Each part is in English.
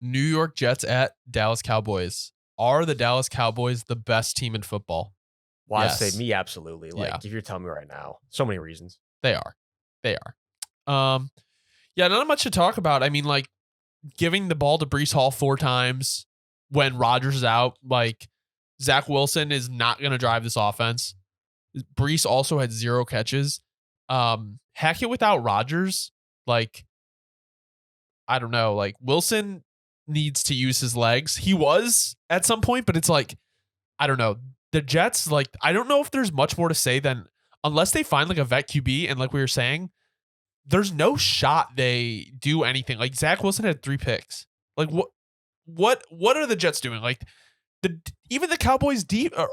New York Jets at Dallas Cowboys. Are the Dallas Cowboys the best team in football? Well, I'd say Yes. me, absolutely. Yeah, Like, if you're telling me right now, so many reasons. they are. They are. Yeah, not much to talk about. I mean, like giving the ball to Breece Hall 4 times when Rodgers is out, like Zach Wilson is not going to drive this offense. Breece also had 0 catches. Hackett without Rodgers, like I don't know, like Wilson needs to use his legs. He was at some point, but it's like I don't know. The Jets, like I don't know if there's much more to say than unless they find like a vet QB and like we were saying, there's no shot they do anything. Like Zach Wilson had 3 picks. Like what are the Jets doing? Like even the Cowboys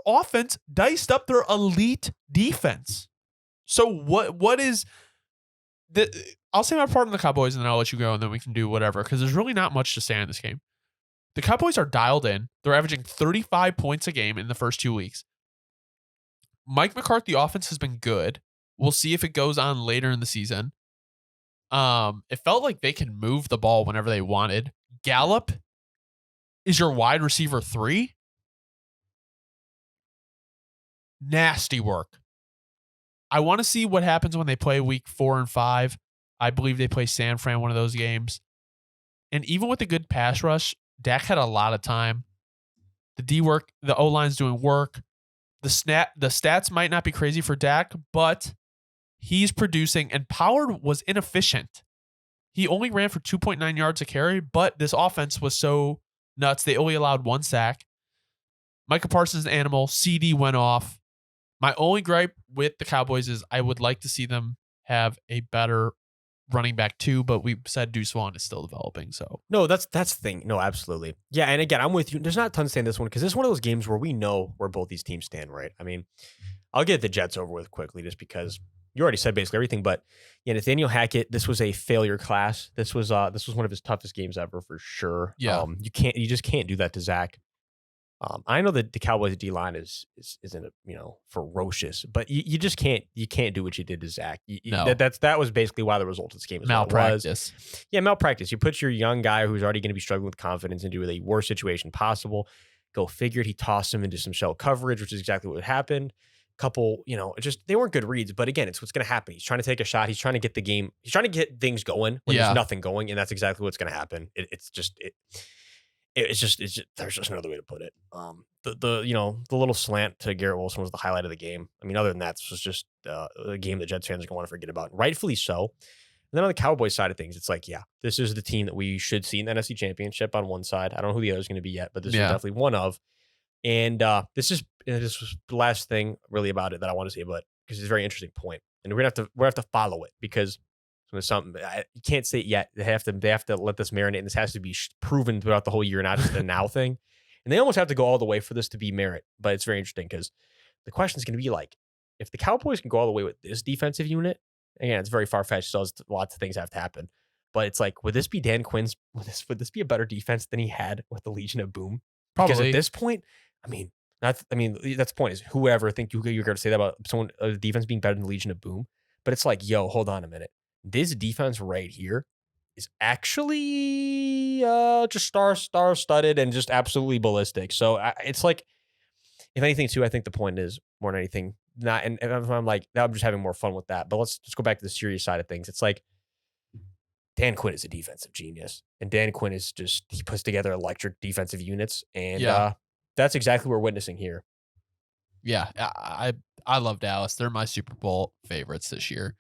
offense diced up their elite defense. So what is the I'll say my part on the Cowboys and then I'll let you go and then we can do whatever because there's really not much to say on this game. The Cowboys are dialed in. They're averaging 35 points a game in the first 2 weeks. Mike McCarthy offense has been good. We'll see if it goes on later in the season. It felt like they can move the ball whenever they wanted. Gallup is your wide receiver 3. Nasty work. I want to see what happens when they play week 4 and 5. I believe they play San Fran one of those games. And even with a good pass rush, Dak had a lot of time. The D work, the O-line's doing work. The stats might not be crazy for Dak, but he's producing, and Pollard was inefficient. He only ran for 2.9 yards a carry, but this offense was so nuts. They only allowed 1 sack. Micah Parsons, animal. CD went off. My only gripe with the Cowboys is I would like to see them have a better running back too, but we said Deuce Vaughn is still developing. So No, that's the thing. No, absolutely. Yeah, and again, I'm with you. There's not a ton to say in this one because this is one of those games where we know where both these teams stand, right? I mean, I'll get the Jets over with quickly just because you already said basically everything. But yeah, Nathaniel Hackett, this was a failure class. This was one of his toughest games ever for sure. yeah, You just can't do that to Zach. I know that the Cowboys D line isn't ferocious, but you just can't do what you did to Zach. No. That was basically why the result of this game is malpractice. Yeah, malpractice. You put your young guy who's already going to be struggling with confidence into the worst situation possible. Go figured. He tossed him into some shell coverage, which is exactly what happened. Couple, they weren't good reads, but again, it's what's going to happen. He's trying to take a shot. He's trying to get the game. He's trying to get things going when there's nothing going, and that's exactly what's going to happen. It's just there's just another way to put it. The little slant to Garrett Wilson was the highlight of the game. I mean, other than that, this was just a game that Jets fans are going to want to forget about. Rightfully so. And then on the Cowboys side of things, it's like, yeah, this is the team that we should see in the NFC Championship on one side. I don't know who the other is going to be yet, but this is definitely one of. And this was the last thing really about it that I want to say, but because it's a very interesting point, and we're gonna have to follow it because there's something you can't say it yet. They have to let this marinate, and this has to be proven throughout the whole year, not just the now thing. And they almost have to go all the way for this to be merit. But it's very interesting because the question is going to be like, if the Cowboys can go all the way with this defensive unit, again, it's very far fetched. So lots of things have to happen. But it's like, would this be Dan Quinn's? Would this be a better defense than he had with the Legion of Boom? Probably. Because at this point, that's the point is whoever think you're going to say that about someone a defense being better than the Legion of Boom. But it's like, yo, hold on a minute. This defense right here is actually just star-studded and just absolutely ballistic. So it's like, if anything, too, I think the point is more than anything, not. And I'm like, I'm just having more fun with that. But let's just go back to the serious side of things. It's like Dan Quinn is a defensive genius, and Dan Quinn is he puts together electric defensive units, and that's exactly what we're witnessing here. Yeah, I love Dallas. They're my Super Bowl favorites this year.